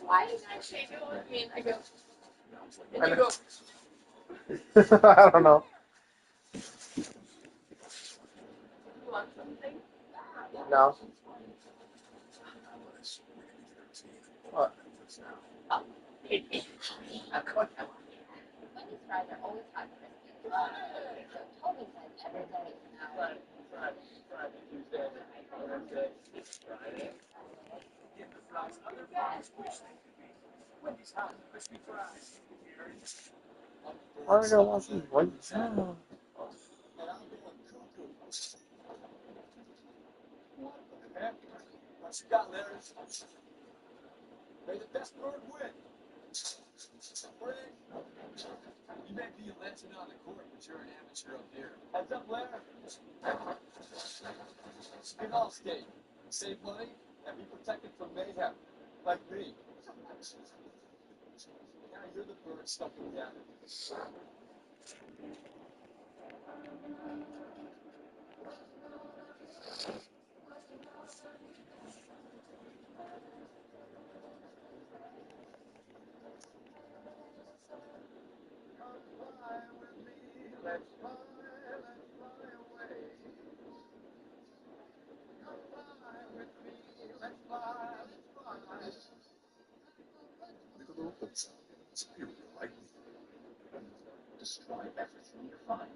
Why is that shaking with me? And I go, and you go, I don't know. you want something? No. What? Oh, of course I want. Wendy's fries are always hot and crispy. So Toby says every day now. Friday, Tuesday, Wednesday, Friday. Give the fries other fries wish they could be. Wendy's hot and crispy fries. Why are we gonna watch these Wendy's? Oh. What you got, Larry? May the best bird win. You may be a legend on the court, but you're an amateur up here. Heads up, Larry. Skin all state. Save money and be protected from mayhem. Like me. Now you're the bird stuck in the attic. Let's fly away. Come fly with me, let's fly. Make a little foot sound. It's a beautiful, right? Destroy everything you find.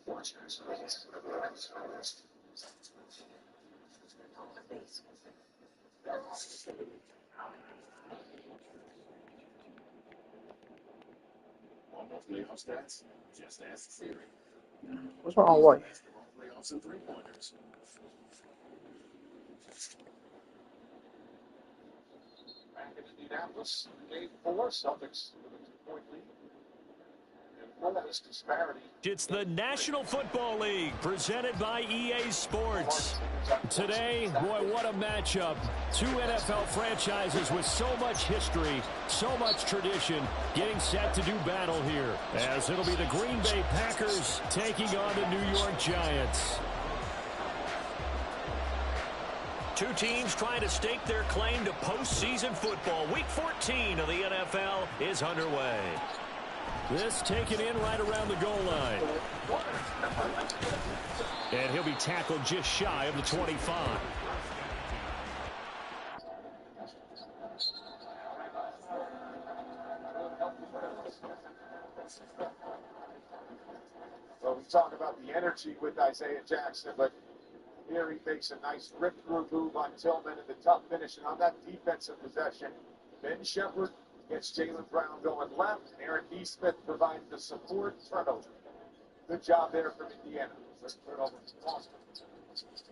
Watch yourselves. Want more playoff stats? Just ask Siri. What's wrong with Playoffs and three-pointers. Back in Indianapolis, Game 4, Celtics with a 2-point lead. And all this disparity. It's the National Football League presented by EA Sports. Today, boy, what a matchup. Two NFL franchises with so much history, so much tradition, getting set to do battle here. As it'll be the Green Bay Packers taking on the New York Giants. Two teams trying to stake their claim to postseason football. Week 14 of the NFL is underway. This taken in right around the goal line. And he'll be tackled just shy of the 25. Well, we talk about the energy with Isaiah Jackson, but here he makes a nice rip-through move on Tillman and the tough finish. And on that defensive possession, Ben Shepherd gets Jaylen Brown going left. Aaron Neesmith provides the support. Turnover. Good job there from Indiana. Turnover from Boston.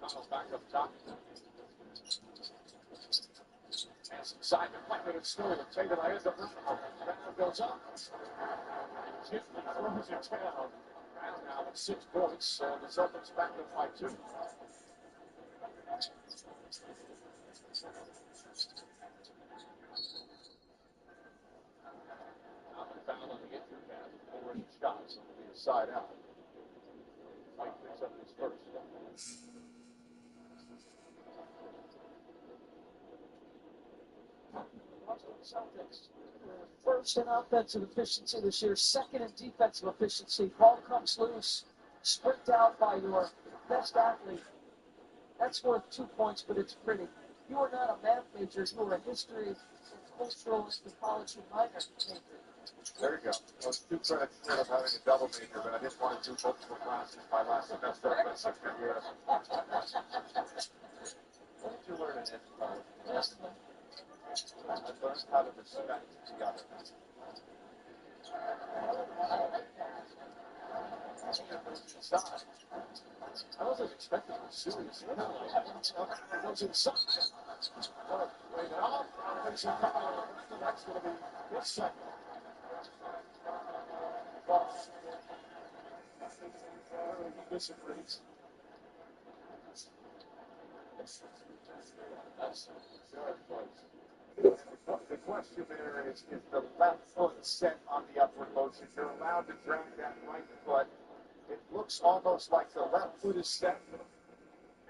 Connell back up top. Pass inside the pocket and stolen. Tatum ends up with the Brown goes up. Gently throws it down. Brown now with 6 points. The Celtics back up by 2. Foul on the entry pass, 4 shots on the side out. Mike picks up his first. Celtics. First in offensive efficiency this year, second in defensive efficiency. Ball comes loose, sprint out by your best athlete. That's worth 2 points, but it's pretty. You are not a math major, you are a history and cultural anthropology minor major. There you go. I was too credit for having a double major, but I didn't want to do multiple classes my last semester. What did you learn in anthropology? I learned how to respect together. I wasn't expecting it serious. I was inside. Wait it off. That's going to be this second. He disagrees. That's very close. The question there is the left foot set on the upward motion? You're allowed to drag that right foot. It looks almost like the left foot is set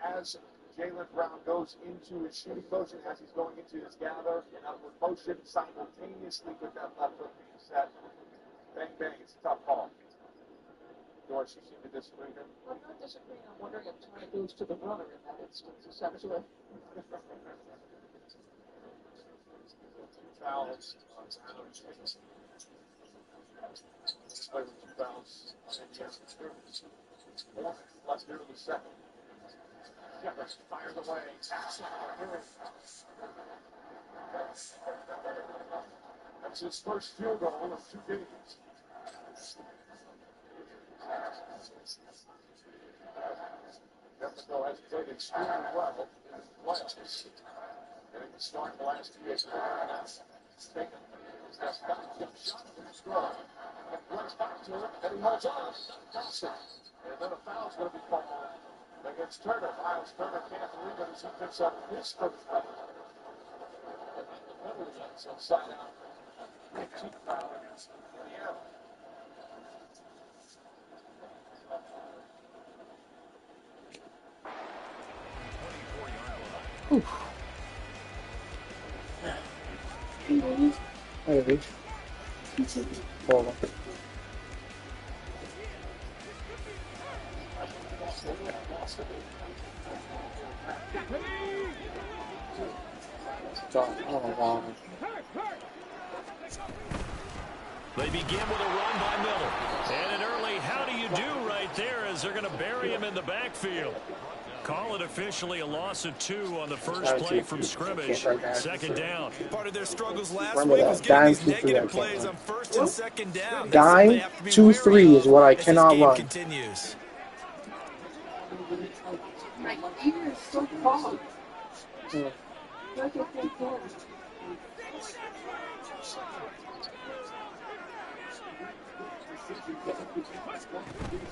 as Jaylen Brown goes into his shooting motion as he's going into his gather and upward motion simultaneously with that left foot being set. Bang, bang. It's a tough call. Doris, you seem to disagree here. I'm not disagreeing. I'm wondering if China goes to the runner in that instance, essentially. Fouls. Play with 2 fouls. Less near the second. Jefferson fires away. That's his first field goal of 2 games. Jefferson has played extremely well in the playoffs. And at the start of the last 2 games, that's got to get shot from the score. And plays back to it, and he holds on. And then a foul's going to be called against Turner. Miles Turner can't believe it as he picks up his first foul. And then the penalty is inside out. 15 foul against Indiana. Maybe. Bola. They begin with a run by Miller. And an early how do you do right there as they're going to bury him in the backfield. Call it officially a loss of 2 on the first play from scrimmage. Second down. Part of their struggles last week was getting these negative plays on first and second down. Dime 2-3 is what I cannot run. Continues. My ear is so cold.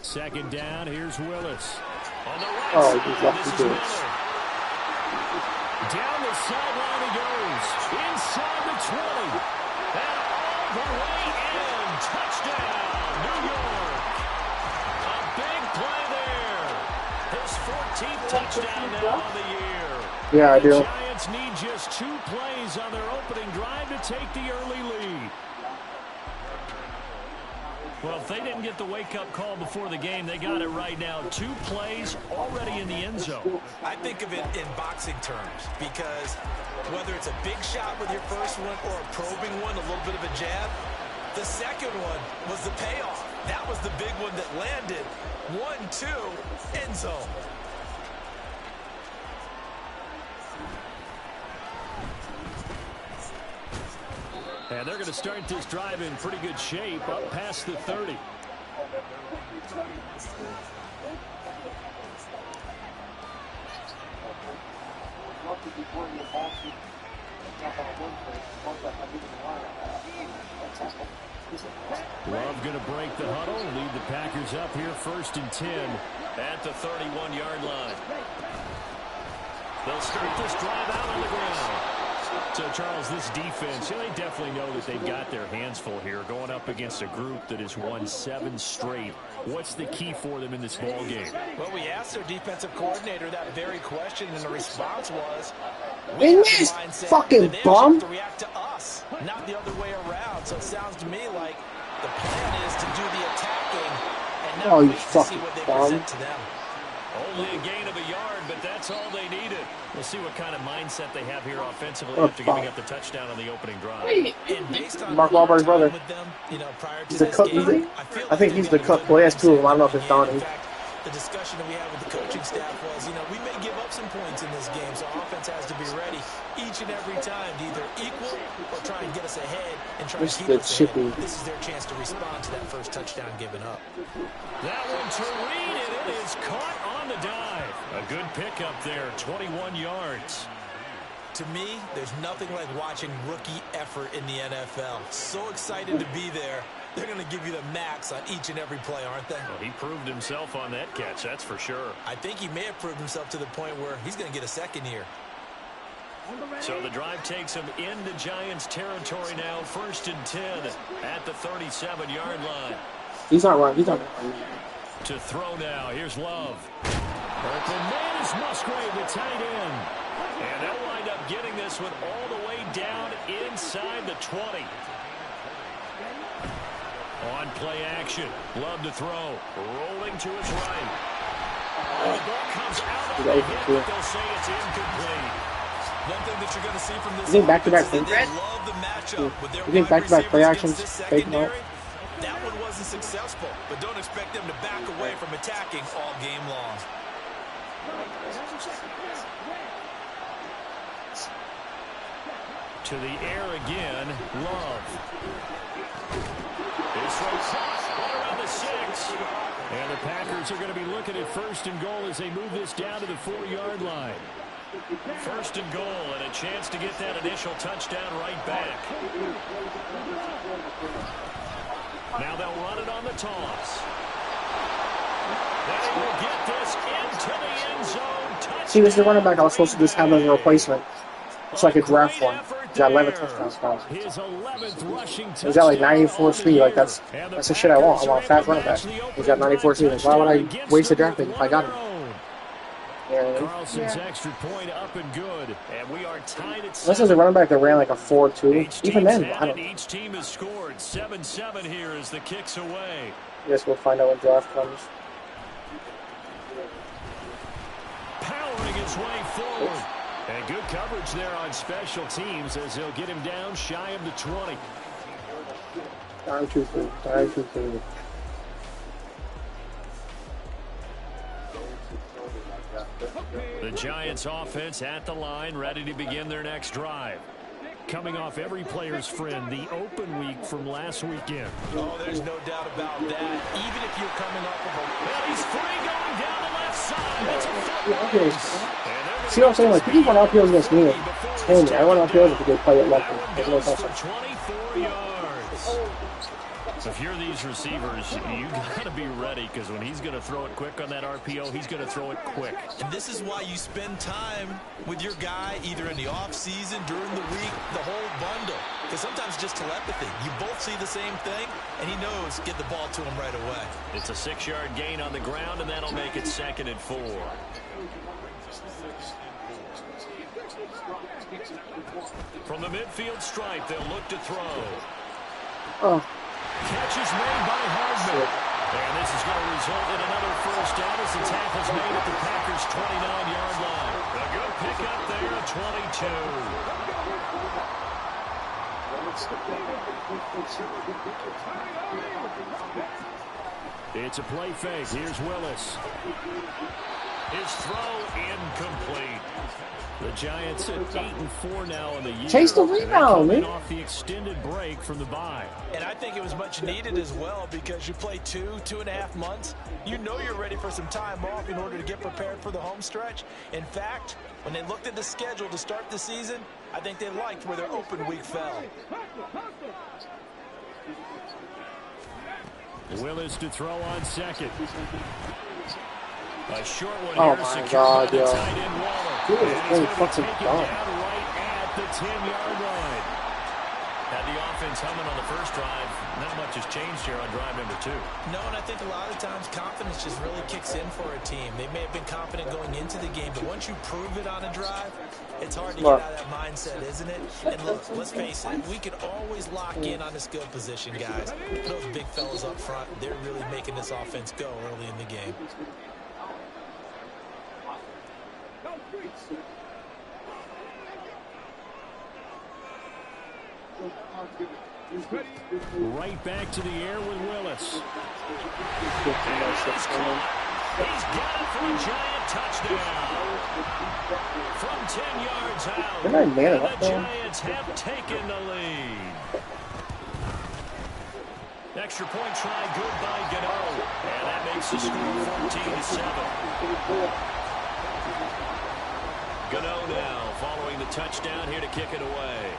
Second down, here's Willis. On the right Oh, side, he's left this to is do it. Miller. Down the sideline he goes. Inside the 20. And all the way in. Touchdown, New York. A big play there. His 14th touchdown now on the year. Yeah, I The do. Giants need just 2 plays on their opening drive to take the early lead. Well, if they didn't get the wake-up call before the game, they got it right now. 2 plays already in the end zone. I think of it in boxing terms because whether it's a big shot with your first one or a probing one, a little bit of a jab, the second one was the payoff. That was the big one that landed. 1-2, end zone. And they're going to start this drive in pretty good shape, up past the 30. Love going to break the huddle, lead the Packers up here 1st and 10 at the 31-yard line. They'll start this drive out on the ground. So, Charles, this defense, they definitely know that they've got their hands full here going up against a group that has won 7 straight. What's the key for them in this ball game? Well, we asked their defensive coordinator that very question, and the response was, In this fucking bum. to react to us, not the other way around. So it sounds to me like the plan is to do the attacking and now Oh, you wait to see fucking what they bum. present to them. Only a gain of a yard, but that's all they needed. We'll see what kind of mindset they have here offensively Oh, after giving fuck. up the touchdown on the opening drive. And based on Mark our Wahlberg's time brother. with them, prior to He's a this cook. game, I think he's the cook. Well, he has 2 of them. I don't know if it's Donnie. In fact, the discussion that we had with the coaching staff was, we may give up some points in this game, so our offense has to be ready each and every time to either equal or try and get us ahead and try This to is keep the us chippy. ahead. This is their chance to respond to that first touchdown given up. That one to Reed, and it is caught on the dive. A good pickup there, 21 yards. To me, there's nothing like watching rookie effort in the NFL. So excited to be there. They're going to give you the max on each and every play, aren't they? Well, he proved himself on that catch, that's for sure. I think he may have proved himself to the point where he's going to get a second here. So the drive takes him into Giants territory now, 1st and 10 at the 37-yard line. He's not running. He's not running. To throw now, here's Love. Open man is Musgrave, the tight end. And they'll wind up getting this one all the way down inside the 20. On play action. Love to throw. Rolling to his right. The ball comes out of the hit, but they'll say it's incomplete. One thing that you're going to see from this You think back-to-back offense is that they love the matchup with their you think wide back-to-back play receivers actions against this fake them out? secondary. That one wasn't successful, but don't expect them to back away from attacking all game long. To the air again, Love. This throw crossed right around the 6. And the Packers are going to be looking at 1st and goal as they move this down to the 4-yard line. 1st and goal, and a chance to get that initial touchdown right back. Now they'll run it on the toss. They will get this into the end zone. Touchdown. See, this is the running back I was supposed to just have as a replacement. It's like a draft one. He's got 11 touchdowns. His 11th rushing touchdown. He's got like 94 speed. Like that's the shit I want. I want a fast running back. He's got 94 speed. Like, why would I waste a draft pick if I got him? Yeah. Carlson's extra point up and good, and we are tied at 7. This is a running back that ran like a 4-2. Even then, I don't. Each team has scored 7-7 here as the kicks away. I guess we'll find out when draft comes. Powering his way forward. And good coverage there on special teams as they'll get him down shy of the 20. Time too clean. Time too clean. The Giants offense at the line, ready to begin their next drive. Coming off every player's friend, the open week from last weekend. Oh, there's no doubt about that. Even if you're coming off of a... He's free going down the left side. That's a foot Okay. race. See what I'm saying? Like, people run RPOs against me. Hey, I run RPOs if they play it lucky. There's no For touchdown. 24 yards. If you're these receivers, you got to be ready because when he's going to throw it quick on that RPO, he's going to throw it quick. And this is why you spend time with your guy either in the offseason, during the week, the whole bundle. Because sometimes just telepathy. You both see the same thing, and he knows get the ball to him right away. It's a 6-yard gain on the ground, and that'll make it 2nd and 4. From the midfield stripe, they'll look to throw. Oh. Catch is made by Hardman. And this is going to result in another first down as the tackle's made at the Packers' 29-yard line. A good pickup there at 22. It's a play fake. Here's Willis. His throw incomplete. The Giants at 8-4 now in the year. Chase the rebound, man. Off the extended break from the bye. And I think it was much needed as well because you play 2.5 months. You know you're ready for some time off in order to get prepared for the home stretch. In fact, when they looked at the schedule to start the season, I think they liked where their open week fell. Willis to throw on second. A short one Oh here, my God, yo. tight end Waller. He was And really he's going to fucking take it dumb. down right at the 10-yard line. Had the offense humming on the first drive. Not much has changed here on drive number 2. No, and I think a lot of times confidence just really kicks in for a team. They may have been confident going into the game, but once you prove it on a drive, it's hard to get out of that mindset, isn't it? And look, let's face it, we can always lock in on the skill position, guys. Those big fellas up front, they're really making this offense go early in the game. Right back to the air with Willis. He's got it for a giant touchdown. From 10 yards out, They're not man and enough, the though. Giants have taken the lead. Extra point try good by GOTW. And that makes the score 14-7. GOTW now following the touchdown here to kick it away.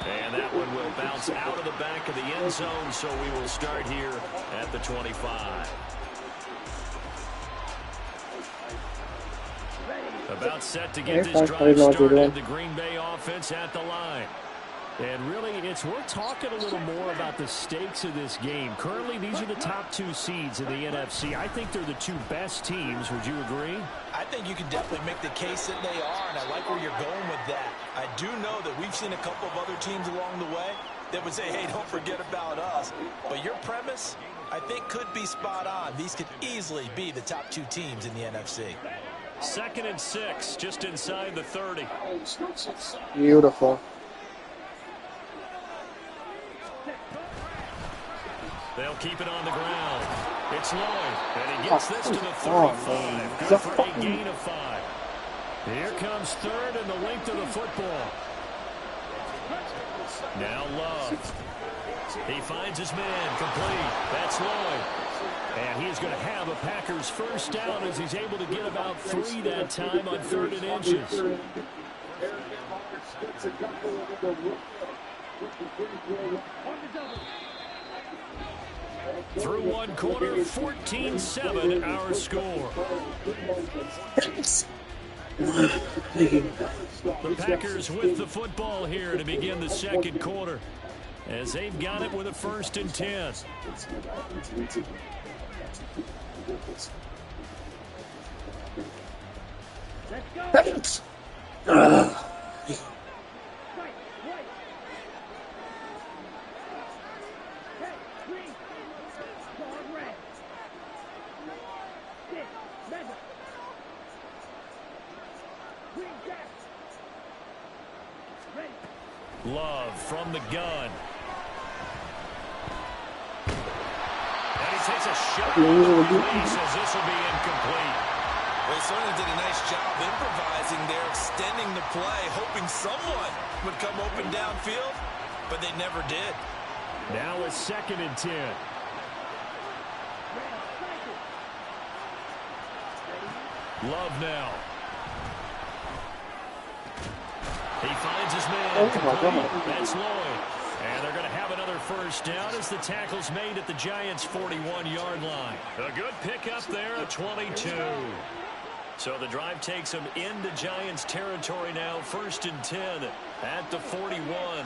And that one will bounce out of the back of the end zone, so we will start here at the 25. About set to get this drive started, the Green Bay offense at the line. And really, it's worth talking a little more about the stakes of this game. Currently, these are the top 2 seeds in the NFC. I think they're the 2 best teams. Would you agree? I think you can definitely make the case that they are, and I like where you're going with that. I do know that we've seen a couple of other teams along the way that would say, hey, don't forget about us. But your premise, I think, could be spot on. These could easily be the top 2 teams in the NFC. 2nd and 6, just inside the 30. Beautiful. They'll keep it on the ground. It's Lloyd, and he gets this to the 35. Good for a gain of 5. Here comes 3rd and the length of the football. Now Love. He finds his man complete. That's Lloyd. And he's going to have a Packers first down as he's able to get about 3 that time on 3rd and inches. Through 1 quarter, 14-7 our score. The Packers with the football here to begin the 2nd quarter, as they've got it with a 1st and 10. Love from the gun. And he takes a shot. He says this will be incomplete. Well, he certainly did a nice job improvising there, extending the play, hoping someone would come open downfield, but they never did. Now a 2nd and 10. Love now. He finds his man. That's Lloyd. And they're going to have another first down as the tackle's made at the Giants' 41-yard line. A good pickup there at 22. So the drive takes them into Giants territory now. 1st and 10 at the 41.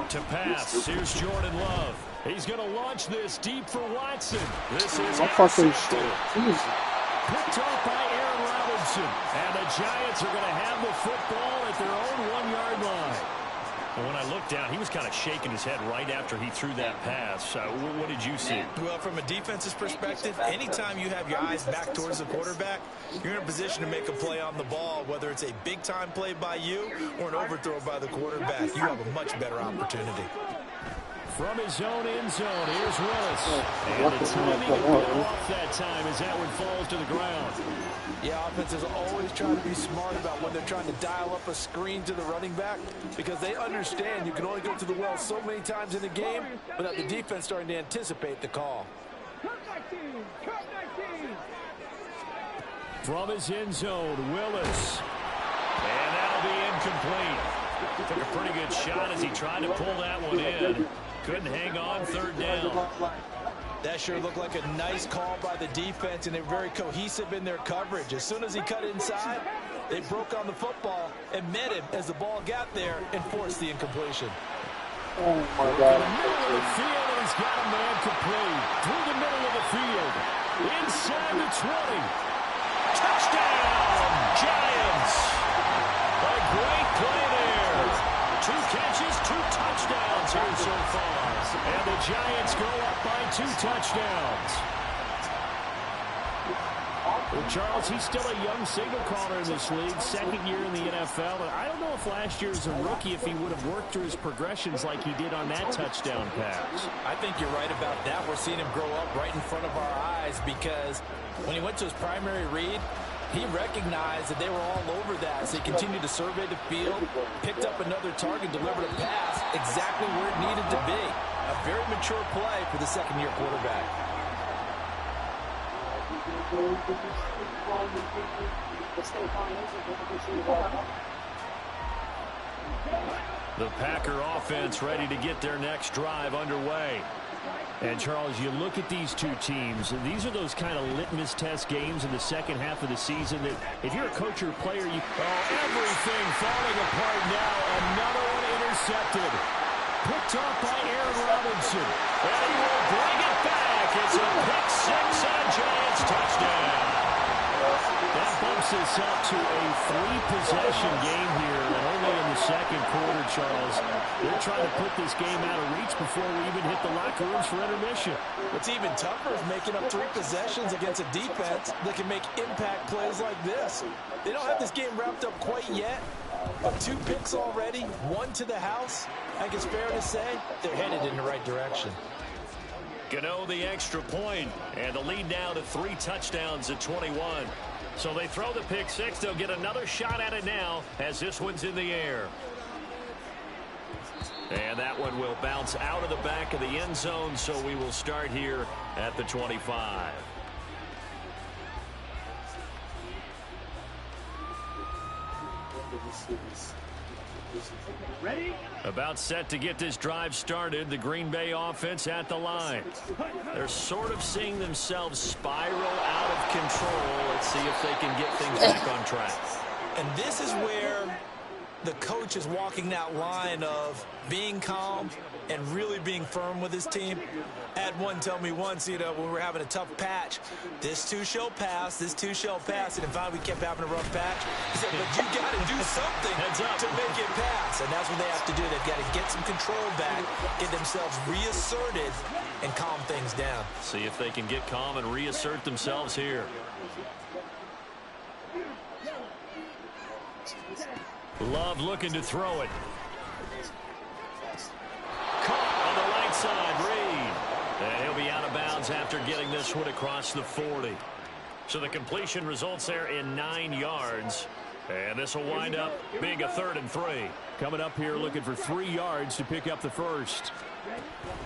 To pass, here's Jordan Love. He's going to launch this deep for Watson. This is picked off by Aaron Robinson. And the Giants are going to have the football at their own 1-yard line. And when I looked down, he was kind of shaking his head right after he threw that pass. What did you see? Well, from a defense's perspective, anytime you have your eyes back towards the quarterback, you're in a position to make a play on the ball, whether it's a big-time play by you or an overthrow by the quarterback. You have a much better opportunity. From his own end zone, here's Willis. And the timing of getting off that time as that one falls to the ground. Yeah, offenses always try to be smart about when they're trying to dial up a screen to the running back, because they understand you can only go to the well so many times in the game without the defense starting to anticipate the call. From his end zone, Willis. And that'll be incomplete. Took a pretty good shot as he tried to pull that one in. Couldn't hang on 3rd down. That sure looked like a nice call by the defense, and they're very cohesive in their coverage. As soon as he cut inside, they broke on the football and met him as the ball got there and forced the incompletion. Oh, my God. In the middle of the field, and he's got a man complete. Through the middle of the field. Inside the 20. Touchdown, Giants. A great play there. 2 catches, 2 touchdowns here so far. And the Giants go up by 2 touchdowns. Well, Charles, he's still a young signal caller in this league, 2nd year in the NFL. And I don't know if last year as a rookie, if he would have worked through his progressions like he did on that touchdown pass. I think you're right about that. We're seeing him grow up right in front of our eyes, because when he went to his primary read, he recognized that they were all over that, so he continued to survey the field, picked up another target, delivered a pass exactly where it needed to be. A very mature play for the 2nd-year quarterback. The Packer offense ready to get their next drive underway. And, Charles, you look at these two teams, and these are those kind of litmus test games in the second half of the season that if you're a coach or a player, everything falling apart now. Another one intercepted. Picked off by Aaron Robinson. And he will bring it back. It's a pick six and a Giants touchdown. That bumps us up to a three-possession game here, and only in the second quarter, Charles. They're trying to put this game out of reach before we even hit the locker rooms for intermission. What's even tougher is making up three possessions against a defense that can make impact plays like this. They don't have this game wrapped up quite yet, but 2 picks already, 1 to the house. I think it's fair to say they're headed in the right direction. Gano the extra point, and the lead now to 3 touchdowns at 21. So they throw the pick six. They'll get another shot at it now as this one's in the air. And that one will bounce out of the back of the end zone, so we will start here at the 25. Ready? About set to get this drive started. The Green Bay offense at the line. They're sort of seeing themselves spiral out of control. Let's see if they can get things back on track. And this is where the coach is walking that line of being calm and really being firm with his team. I had one tell me once, when we were having a tough patch, this too shall pass, this too shall pass. And finally we kept having a rough patch. He said, but you got to do something to make it pass. And that's what they have to do. They've got to get some control back, get themselves reasserted, and calm things down. See if they can get calm and reassert themselves here. Love looking to throw it. Caught on the right side, Reed. And he'll be out of bounds after getting this one across the 40. So the completion results there in 9 yards. And this will wind up being a 3rd and 3. Coming up here looking for 3 yards to pick up the first.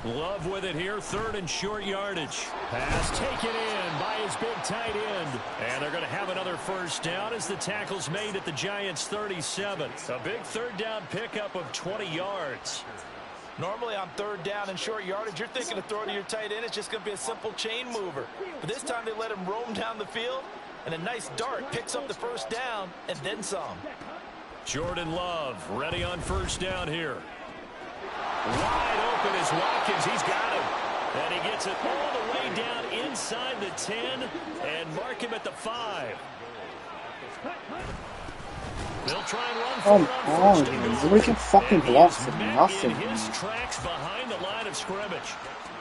Love with it here, 3rd and short yardage. Pass taken in by his big tight end. And they're going to have another first down as the tackle's made at the Giants' 37. A big 3rd down pickup of 20 yards. Normally on 3rd down and short yardage, you're thinking to throw to your tight end. It's just going to be a simple chain mover. But this time they let him roam down the field, and a nice dart picks up the first down and then some. Jordan Love ready on first down here. Wide open is Watkins. He's got him. And he gets it all the way down inside the 10 and mark him at the 5. They'll try and run for it on first and goal. We can fucking block for nothing. In his tracks behind the line of scrimmage.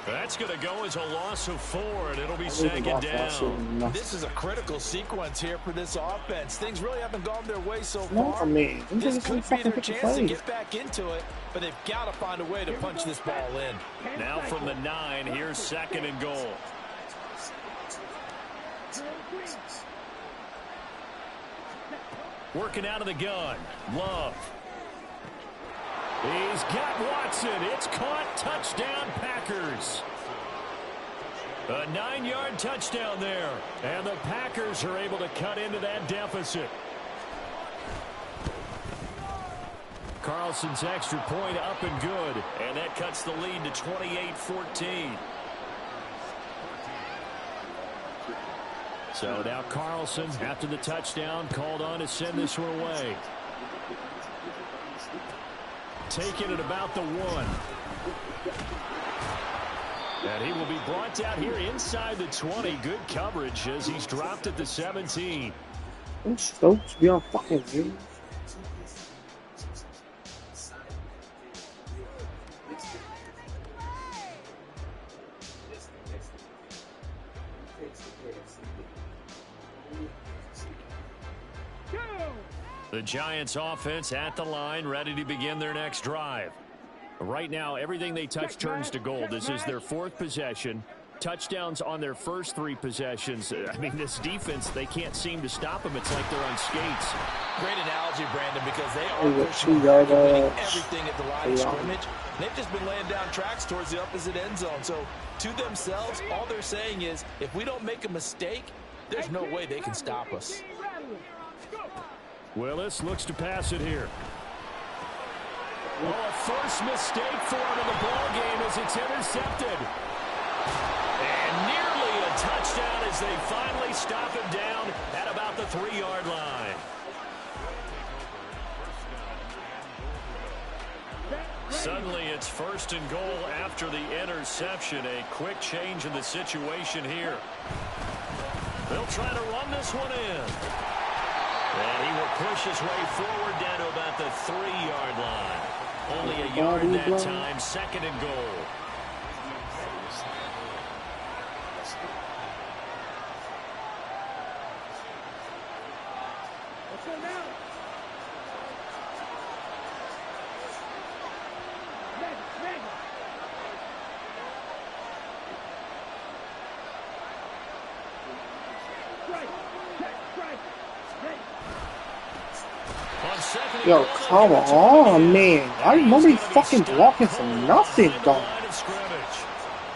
That's going to go as a loss of 4, and it'll be 2nd down. This is a critical sequence here for this offense. Things really haven't gone their way so far. No, I mean, this could be their chance to get back into it, but they've got to find a way to punch this ball in. Now from the 9, here's 2nd and goal. Working out of the gun. Love. He's got Watson. It's caught. Touchdown, Packers. A 9-yard touchdown there. And the Packers are able to cut into that deficit. Carlson's extra point up and good. And that cuts the lead to 28-14. So now Carlson, after the touchdown, called on to send this one away. Taking it about the 1. And he will be brought down here inside the 20. Good coverage as he's dropped at the 17. I'm stoked to be on fucking game. The Giants offense at the line, ready to begin their next drive. Right now, everything they touch turns to gold. This is their 4th possession. Touchdowns on their first 3 possessions. I mean, this defense, they can't seem to stop them. It's like they're on skates. Great analogy, Brandon, because they are pushing everything at the line of scrimmage. They've just been laying down tracks towards the opposite end zone. So, to themselves, all they're saying is, if we don't make a mistake, there's no way they can stop us. Willis looks to pass it here. Oh, a first mistake for him in the ball game as it's intercepted. And nearly a touchdown as they finally stop him down at about the 3-yard line. Suddenly it's 1st and goal after the interception. A quick change in the situation here. They'll try to run this one in. And he will push his way forward down to about the 3-yard line. Only a yard that time, 2nd and goal. Yo, come on, man. Why nobody fucking blocking for nothing, dog?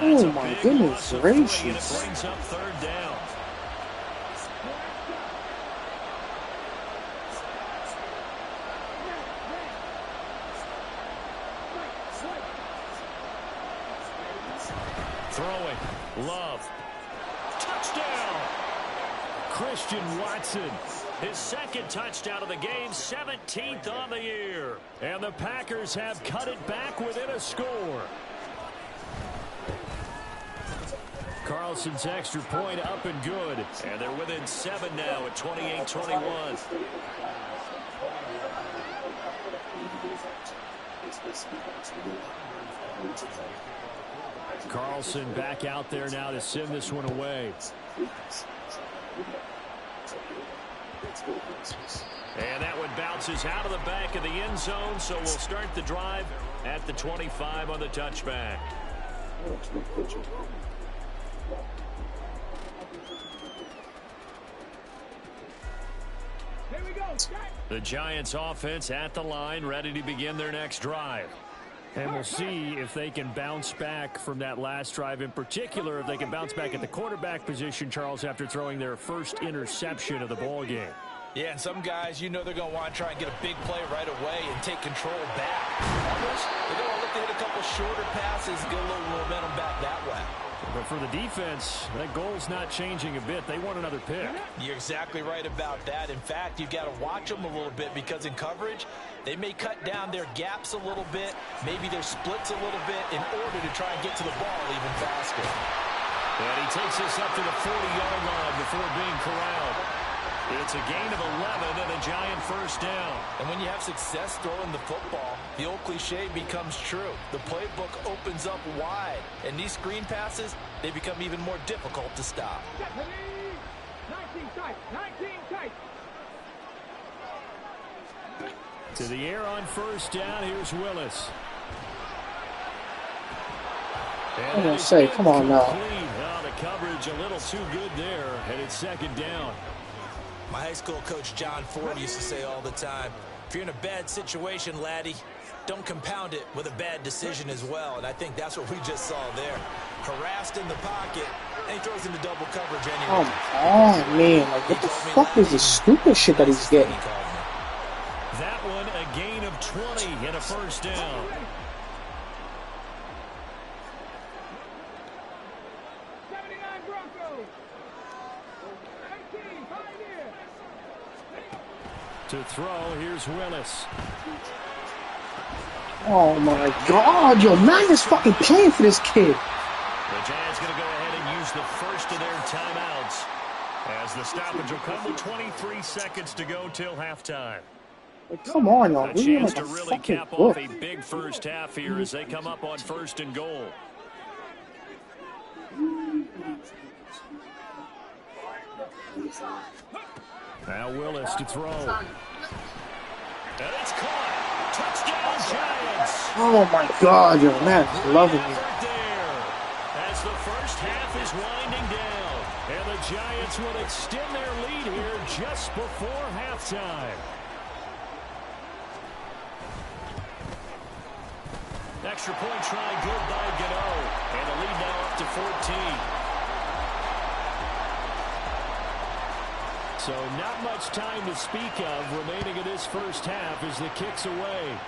Oh my goodness gracious. Brings up 3rd down. Throwing. Love. Touchdown. Christian Watson. His 2nd touchdown of the game, 17th on the year. And the Packers have cut it back within a score. Carlson's extra point up and good. And they're within 7 now at 28-21. Carlson back out there now to send this one away. And that one bounces out of the back of the end zone, so we'll start the drive at the 25 on the touchback. Here we go. The Giants offense at the line, ready to begin their next drive. And we'll see if they can bounce back from that last drive, in particular if they can bounce back at the quarterback position, Charles, after throwing their first interception of the ball game. Yeah, and some guys, you know they're going to want to try and get a big play right away and take control back. Others, they're going to look to hit a couple shorter passes and get a little momentum back that way. But for the defense, that goal's not changing a bit. They want another pick. You're exactly right about that. In fact, you've got to watch them a little bit because in coverage, they may cut down their gaps a little bit, maybe their splits a little bit in order to try and get to the ball even faster. And he takes this up to the 40-yard line before being corralled. It's a gain of 11 and a Giant first down. And when you have success throwing the football, the old cliche becomes true. The playbook opens up wide, and these screen passes, they become even more difficult to stop. 19 tight, 19 tight. To the air on first down, here's Willis. I'm gonna say, come on now. Oh, the coverage a little too good there, and it's 2nd down. My high school coach, John Ford, used to say all the time, if you're in a bad situation, laddie, don't compound it with a bad decision as well. And I think that's what we just saw there. Harassed in the pocket, and he throws into double coverage anyway. Oh, man. Like, what the fuck is this stupid shit that he's getting? That one, a gain of 20 and a first down. To throw, here's Willis. Oh my God, yo, man is fucking playing for this kid. The Giants going to go ahead and use the first of their timeouts as the stoppage will come with 23 seconds to go till halftime. Like, come on, y'all. A chance to really cap off a big first half here as they come up on 1st and goal. Now Willis to throw. And it's caught. Touchdown, Giants. Oh my God, yo, man, loving it. As the first half is winding down, and the Giants will extend their lead here just before halftime. Extra point try good by Gano, and the lead now up to 14. So not much time to speak of remaining in this first half as the kick's away.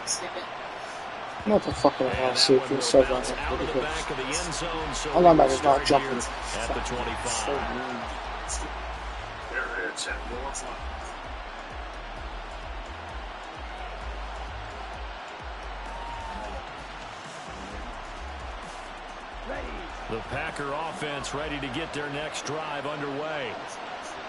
What the fuck am I And that see one if you will said bounce that? out of the back of the end zone. So I'm we not will about to start not jumping. here at the 25. The Packer offense ready to get their next drive underway.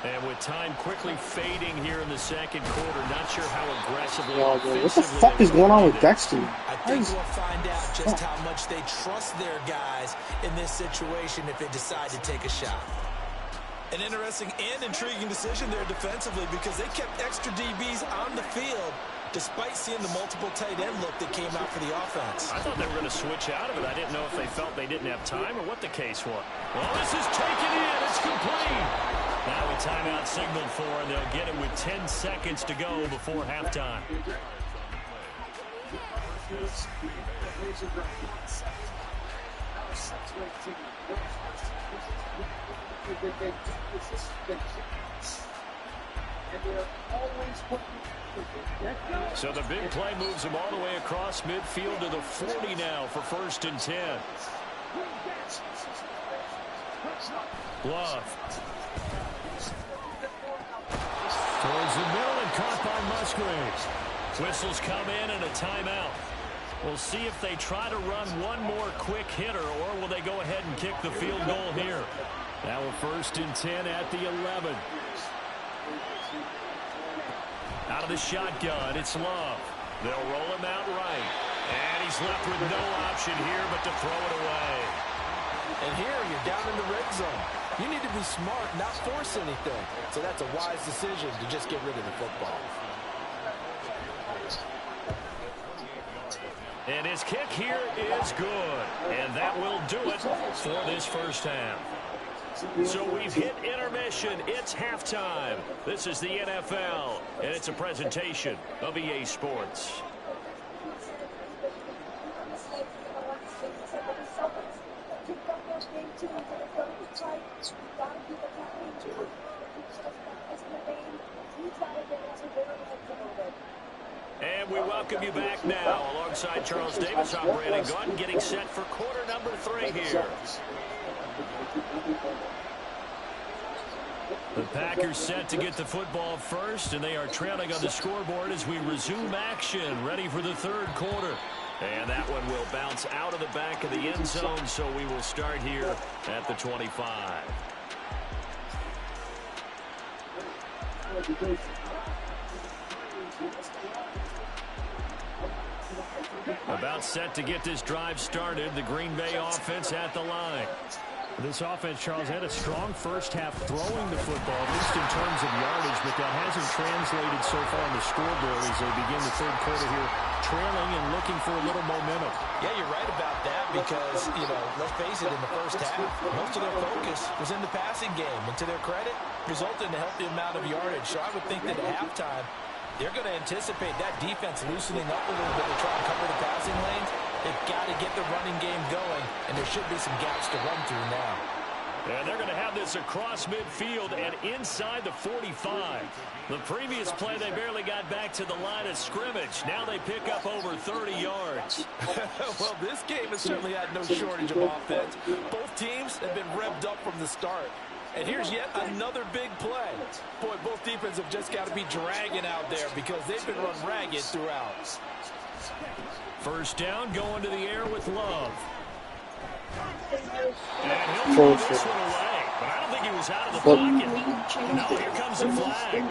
And with time quickly fading here in the second quarter, not sure how aggressively. Yo, bro, what the fuck is going on with Dexter? I think we'll find out just how much they trust their guys in this situation if they decide to take a shot. An interesting and intriguing decision there defensively because they kept extra DBs on the field despite seeing the multiple tight end look that came out for the offense. I thought they were going to switch out of it. I didn't know if they felt they didn't have time or what the case was. Well, this is taken in. It's complete. Now a timeout signaled for, and they'll get it with 10 seconds to go before halftime. So the big play moves them all the way across midfield to the 40 now for 1st and 10. Love. Towards the middle and caught by Musgrave. Whistles come in and a timeout. We'll see if they try to run one more quick hitter or will they go ahead and kick the field goal here. Now a 1st and 10 at the 11. Out of the shotgun, it's Love. They'll roll him out right. And he's left with no option here but to throw it away. And here you're down in the red zone. You need to be smart, not force anything. So that's a wise decision to just get rid of the football. And his kick here is good. And that will do it for this first half. So we've hit intermission. It's halftime. This is the NFL, and it's a presentation of EA Sports. And we welcome you back now alongside Charles Davis. I'm Brandon Gaunt, getting set for quarter number 3 here. The Packers set to get the football first, and they are trailing on the scoreboard as we resume action, ready for the 3rd quarter. And that one will bounce out of the back of the end zone, so we will start here at the 25. About set to get this drive started, the Green Bay offense at the line. This offense, Charles, had a strong first half throwing the football, at least in terms of yardage, but that hasn't translated so far on the scoreboard as they begin the 3rd quarter here, trailing and looking for a little momentum. Yeah, you're right about that because, let's face it, in the first half, most of their focus was in the passing game. And to their credit, resulted in a healthy amount of yardage. So I would think that at halftime, they're going to anticipate that defense loosening up a little bit to try and cover the passing lanes. They've got to get the running game going, and there should be some gaps to run through now. And they're going to have this across midfield and inside the 45. The previous play, they barely got back to the line of scrimmage. Now they pick up over 30 yards. Well, this game has certainly had no shortage of offense. Both teams have been revved up from the start. And here's yet another big play. Boy, both defenses have just got to be dragging out there because they've been run ragged throughout. First down, going to the air with Love. And he'll throw this one away. But I don't think he was out of the pocket. No, here comes the flag.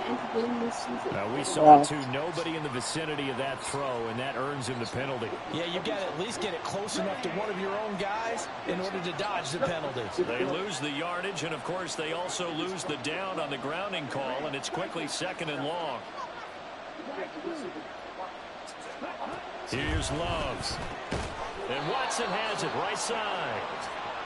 We saw it too. Nobody in the vicinity of that throw, and that earns him the penalty. Yeah, you've got to at least get it close enough to one of your own guys in order to dodge the penalty. They lose the yardage, and, of course, they also lose the down on the grounding call, and it's quickly 2nd and long. Here's Love. And Watson has it right side.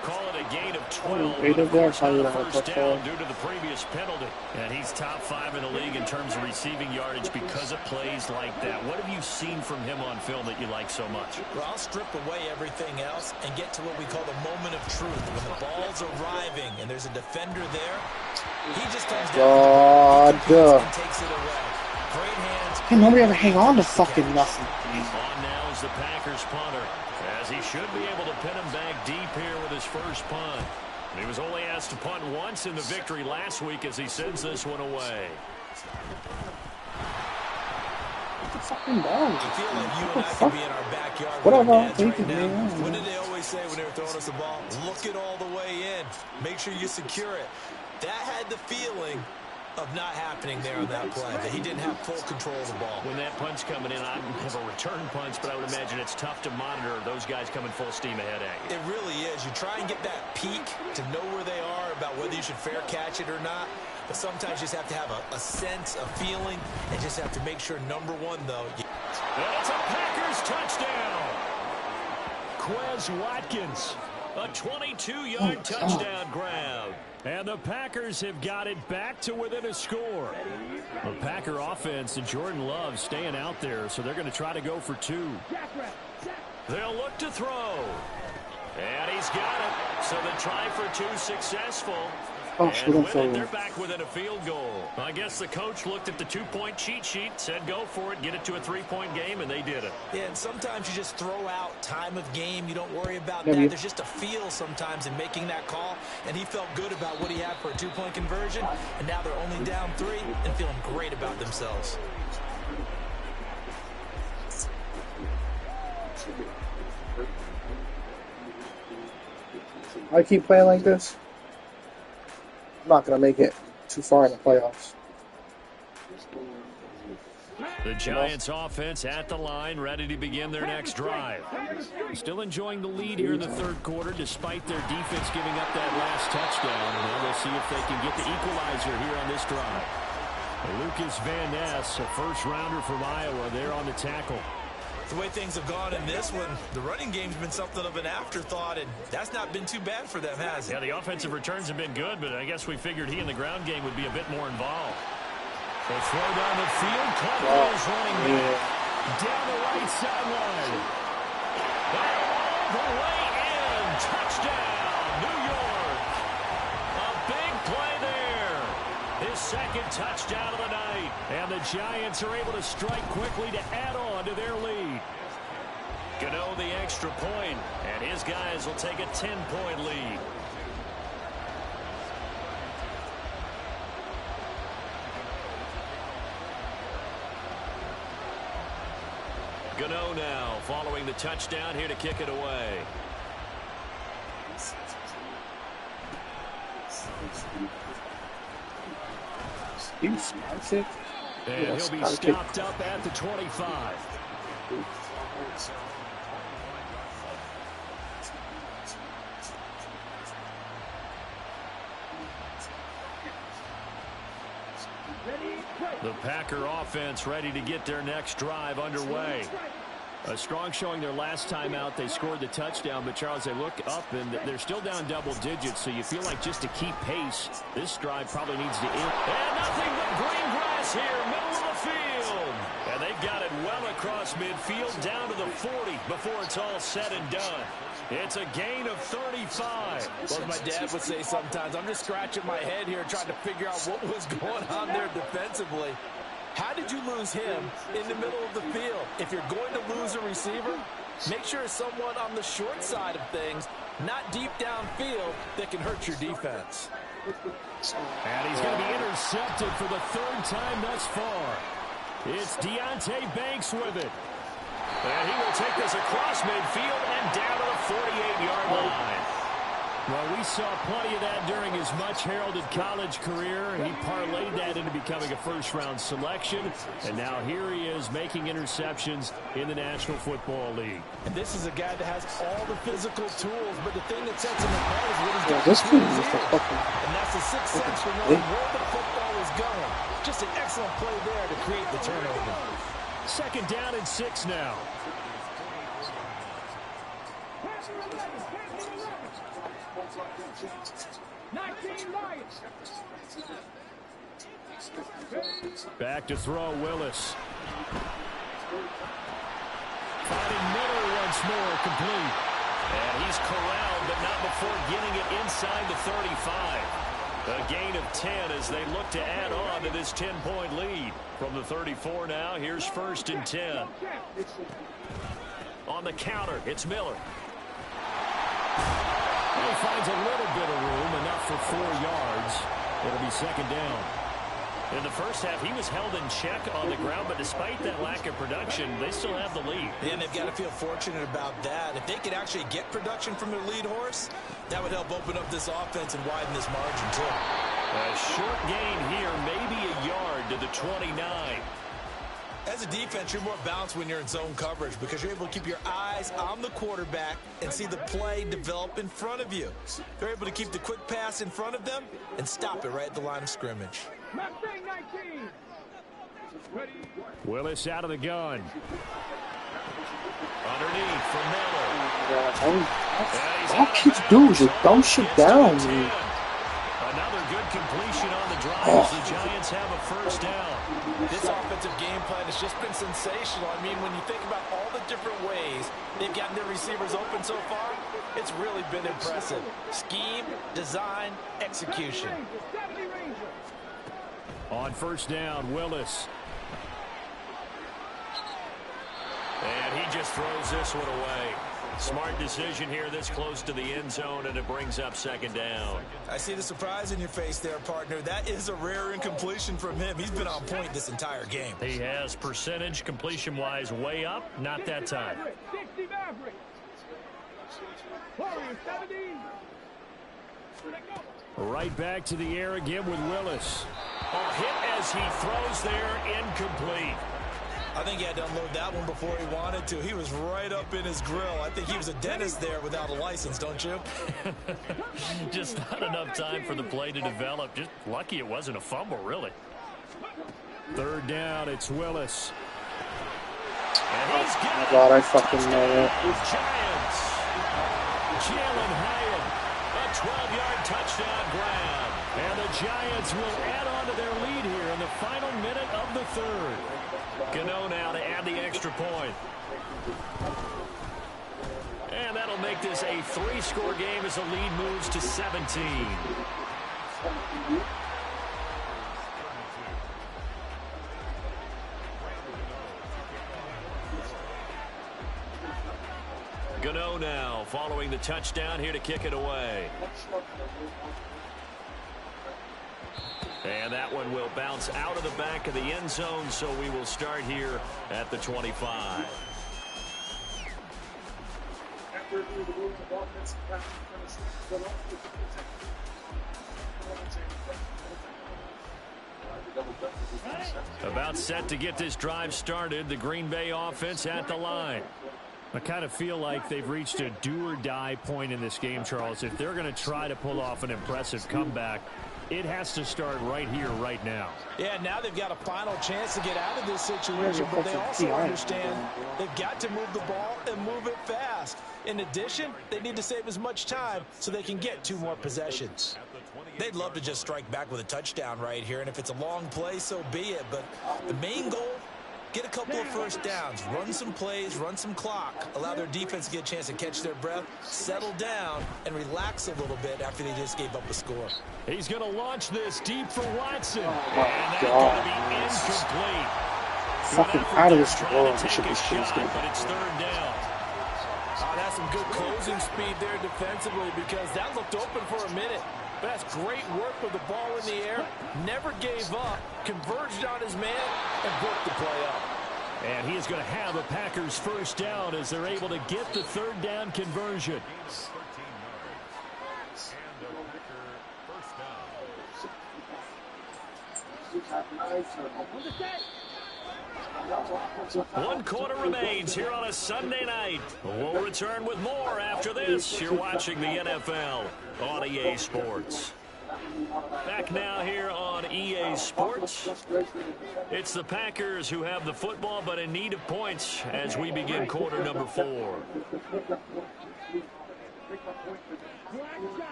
Call it a gain of 12. But of course, not a first down due to the previous penalty. And he's top 5 in the league in terms of receiving yardage because of plays like that. What have you seen from him on film that you like so much? Well, I'll strip away everything else and get to what we call the moment of truth. When the ball's arriving and there's a defender there, he just comes down and takes it away. Great hands, Can nobody ever hang on to fucking nothing? On now is the Packers punter, as he should be able to pin him back deep here with his first punt. He was only asked to punt once in the victory last week as he sends this one away. Fucking ball. I feel like you and I could be in our backyard Whatever. right now. What did they always say when they were throwing us the ball? Look it all the way in. Make sure you secure it. That had the feeling of not happening there on that play, that he didn't have full control of the ball. When that punch coming in, I don't have a return punch, but I would imagine it's tough to monitor those guys coming full steam ahead at you. It really is. You try and get that peek to know where they are, about whether you should fair catch it or not. But sometimes you just have to have a sense, a feeling, and just have to make sure, number one, though. It's a Packers touchdown. Quez Watkins, a 22-yard touchdown grab. And the Packers have got it back to within a score. The Packer offense and Jordan Love staying out there, so they're going to try to go for two. They'll look to throw. And he's got it. So the try for two successful. Oh, And with it, they're back within a field goal. I guess the coach looked at the two-point cheat sheet, said go for it, get it to a three-point game, and they did it. Yeah, and sometimes you just throw out time of game. You don't worry about that. There's just a feel sometimes in making that call, and he felt good about what he had for a two-point conversion, and now they're only down 3 and feeling great about themselves. I keep playing like this, I'm not going to make it too far in the playoffs. The Giants offense at the line, ready to begin their next drive. Still enjoying the lead here in the third quarter, despite their defense giving up that last touchdown. And we'll see if they can get the equalizer here on this drive. Lucas Van Ness, a first-rounder from Iowa, there on the tackle. The way things have gone in this one, the running game's been something of an afterthought, and that's not been too bad for them, has it? Yeah, the offensive returns have been good, but I guess we figured he in the ground game would be a bit more involved. The throw down the field, Cutler's running back down the right sideline. All the way in, touchdown, New York. A big play there. His second touchdown of the night. And the Giants are able to strike quickly to add on to their lead. Gano the extra point, and his guys will take a 10-point lead. Gano now following the touchdown here to kick it away. And he'll be stopped up at the 25. The Packer offense ready to get their next drive underway. A strong showing their last time out. They scored the touchdown, but Charles, they look up and they're still down double digits, so you feel like just to keep pace, this drive probably needs to end. And nothing but green grass here, middle of the field. And they've got it well across midfield down to the 40 before it's all said and done. It's a gain of 35. Well, as my dad would say sometimes, I'm just scratching my head here trying to figure out what was going on there defensively. How did you lose him in the middle of the field? If you're going to lose a receiver, make sure it's someone on the short side of things, not deep downfield, that can hurt your defense. And he's going to be intercepted for the third time thus far. It's Deonte Banks with it. And he will take this across midfield and down to the 48-yard line. Well, we saw plenty of that during his much-heralded college career. He parlayed that into becoming a first-round selection. And now here he is making interceptions in the National Football League. And this is a guy that has all the physical tools, but the thing that sets him apart is what he's got. This kid is the fucking... And that's the sixth sense for knowing where the football is going. Just an excellent play there to create the turnover. Second down and 6 now. Back to throw, Willis. Finding middle once more, complete. And he's corralled, but not before getting it inside the 35. A gain of 10 as they look to add on to this 10-point lead. From the 34 now, here's 1st and 10. On the counter, it's Miller. He finds a little bit of room, enough for 4 yards. It'll be 2nd down. In the first half, he was held in check on the ground, but despite that lack of production, they still have the lead. And they've got to feel fortunate about that. If they could actually get production from their lead horse, that would help open up this offense and widen this margin, too. A short gain here, maybe a yard to the 29. As a defense, you're more balanced when you're in zone coverage because you're able to keep your eyes on the quarterback and see the play develop in front of you. They're able to keep the quick pass in front of them and stop it right at the line of scrimmage. Mustang 19. Ready. Willis out of the gun. Underneath for Miller. All kids do is just dumb shit down, man. Another good completion on the drive. The Giants have a 1st down. This offensive game plan has just been sensational. I mean, when you think about all the different ways they've gotten their receivers open so far, it's really been impressive. Scheme, design, execution. On 1st down, Willis. And he just throws this one away. Smart decision here this close to the end zone, and it brings up 2nd down. I see the surprise in your face there, partner. That is a rare incompletion from him. He's been on point this entire game. He has percentage completion-wise way up. Not that time. 60 Maverick. Warriors 17. Right back to the air again with Willis. A hit as he throws there, incomplete. I think he had to unload that one before he wanted to. He was right up in his grill. I think he was a dentist there without a license, don't you? Just not enough time for the play to develop. Just lucky it wasn't a fumble, really. 3rd down, it's Willis. And he's got Oh my God, I fucking know it. Giants. Jalen Hyatt, a 12-yard touchdown grab. And the Giants will add on to their lead here in the final minute of the 3rd. Gano now to add the extra point. And that'll make this a 3-score game as the lead moves to 17. Gano now following the touchdown here to kick it away. And that one will bounce out of the back of the end zone, so we will start here at the 25. About set to get this drive started, the Green Bay offense at the line. I kind of feel like they've reached a do-or-die point in this game, Charles. If they're going to try to pull off an impressive comeback, it has to start right here, right now. Yeah, now they've got a final chance to get out of this situation, but they also understand they've got to move the ball and move it fast. In addition, they need to save as much time so they can get 2 more possessions. They'd love to just strike back with a touchdown right here, and if it's a long play, so be it. But the main goal, get a couple of 1st downs, run some plays, run some clock, allow their defense to get a chance to catch their breath, settle down, and relax a little bit after they just gave up a score. He's going to launch this deep for Watson. Oh, and that's God. going to be incomplete. Fucking out of this world. Take a shot, but it's 3rd down. That's some good closing speed there defensively because that looked open for a minute. But that's great work with the ball in the air. Never gave up, converged on his man, and broke the play up. And he is going to have a Packers 1st down as they're able to get the 3rd down conversion. One quarter remains here on a Sunday night. We'll return with more after this. You're watching the NFL on EA Sports. Back now here on EA Sports. It's the Packers who have the football but in need of points as we begin quarter number 4.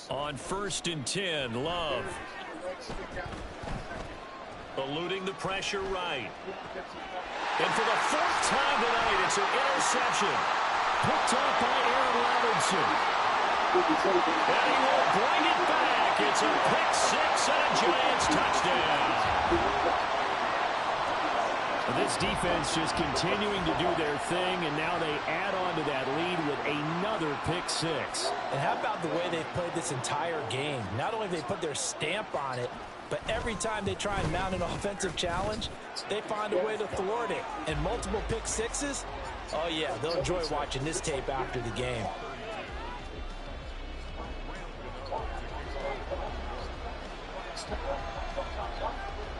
On 1st and 10, Love. Eluding the pressure right. And for the 4th time tonight, it's an interception. Picked off by Aaron Robinson. And he will bring it back. It's a pick six and a Giants touchdown. This defense just continuing to do their thing, and now they add on to that lead with another pick six. And how about the way they've played this entire game? Not only have they put their stamp on it, but every time they try and mount an offensive challenge, they find a way to thwart it. And multiple pick sixes, oh yeah, they'll enjoy watching this tape after the game.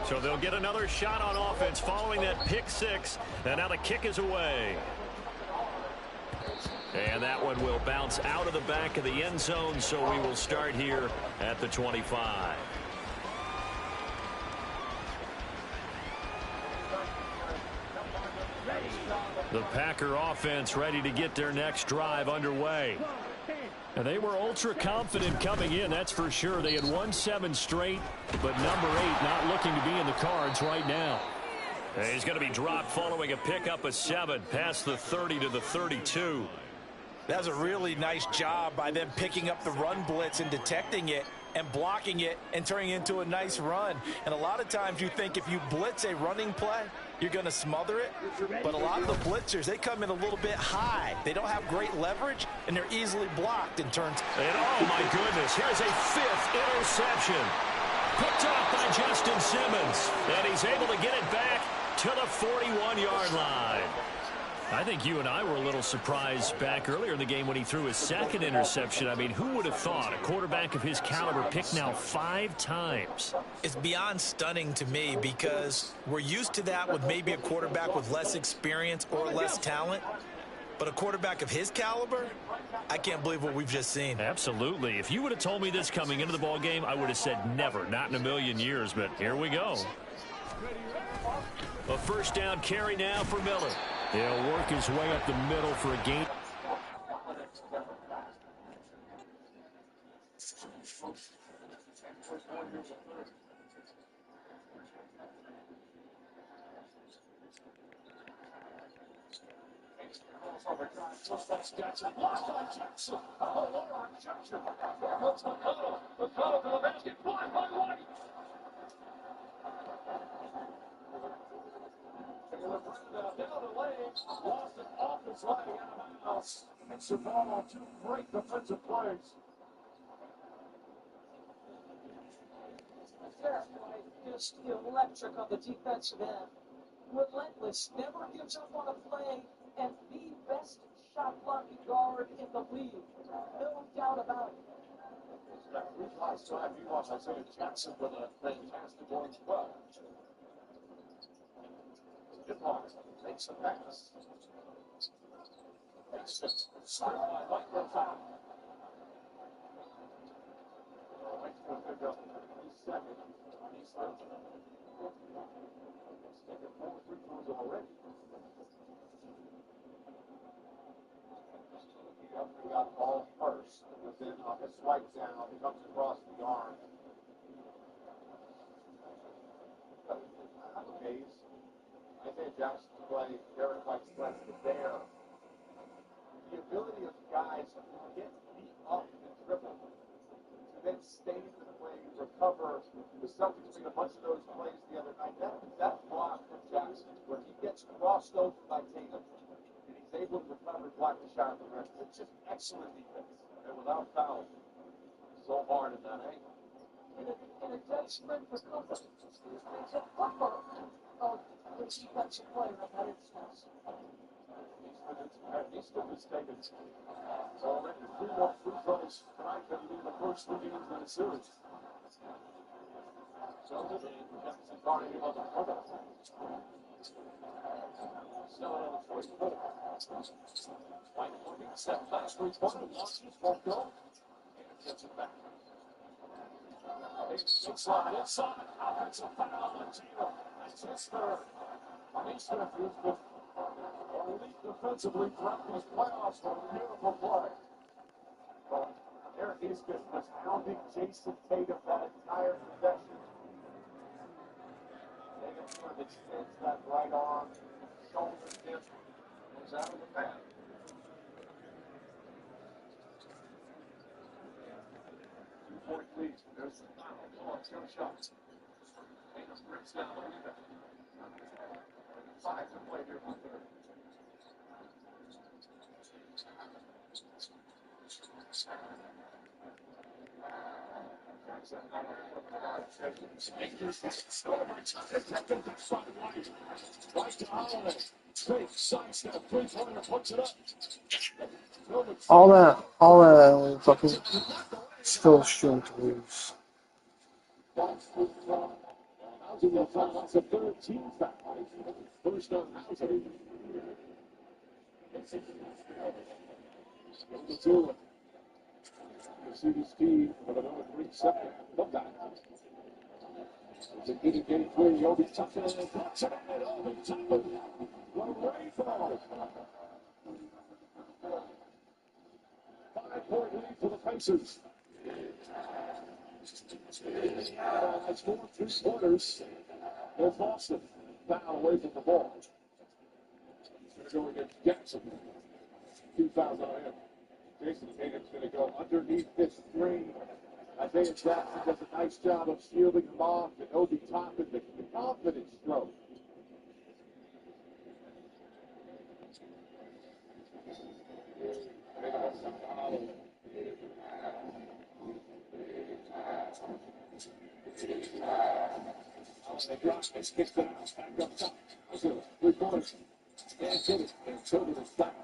So they'll get another shot on offense following that pick six. And now the kick is away. And that one will bounce out of the back of the end zone, so we will start here at the 25. The Packer offense ready to get their next drive underway. And they were ultra confident coming in, that's for sure. They had won 7 straight, but number 8 not looking to be in the cards right now. And he's going to be dropped following a pickup of 7 past the 30 to the 32. That was a really nice job by them picking up the run blitz and detecting it and blocking it and turning it into a nice run. And a lot of times you think if you blitz a running play, you're going to smother it. But a lot of the blitzers, they come in a little bit high. They don't have great leverage, and they're easily blocked in turns. And oh, my goodness, here's a 5th interception. Picked off by Justin Simmons. And he's able to get it back to the 41-yard line. I think you and I were a little surprised back earlier in the game when he threw his 2nd interception. I mean, who would have thought a quarterback of his caliber picked now 5 times? It's beyond stunning to me because we're used to that with maybe a quarterback with less experience or less talent. But a quarterback of his caliber, I can't believe what we've just seen. Absolutely. If you would have told me this coming into the ball game, I would have said never, not in a million years. But here we go. A first down carry now for Miller. He'll work his way up the middle for a gain. And Savannah on 2 great defensive plays. Fair play, just electric on the defensive end. Relentless, never gives up on a play, and the best shot blocking guard in the league. No doubt about it. Last time he watched Isaiah Jackson with a fantastic one as well. Goodbye. Takes a pass. Makes it. Straight by Michael Fowl. Makes it a good go. He's 2nd. He's 13. He's taken 4 free throws already. He got the ball first. And then on his swipe down, he comes across the arm. Nowadays, Isaiah Jackson's play, Derek White's play, the bear. The ability of guys who get beat up and dribble to then stay in the play, recover. The Celtics made a bunch of those plays the other night. That block from Jackson, where he gets crossed over by Tatum, and he's able to recover and block the shot from the rest. It's just excellent defense. And without foul, so hard in that angle. In a dead sprint for comfort, it's a buffer of the defensive player in that instance. Easton has taken already 3 more free throws tonight than he did in the first 3 games of the series. So the Jackson guarding him on the corner. Still on the 44. White looking step back, 3-pointer, launches, won't go, and gets it back. Six line inside, offensive foul on Tatum. That's his 3rd. Easton has been elite defensively throughout these playoffs for a beautiful play. But Eric Easton was hounding Jason Tatum that entire possession. Tatum sort of extends that right arm, shoulder dip, goes out of the mat. All that fucking skill string to lose. Housing will foul. That's a third team foul. First on Housing. You see this team with another great second. Love that. It's a good game for Obi Toppin. Blocks it in. Obi Toppin. Away falls. 5-point lead for the Pacers. That's 4 3-pointers. They're Boston. Foul away from the ball. It's going to go against Jackson. 2 fouls on him. Jason Tatum's going to go underneath this screen. Isaiah Jackson does a nice job of shielding him off. And Obi Toppin, the confidence stroke. They drop this, kicks it out, back up top. 3 points. And hit it. And Tilden is back.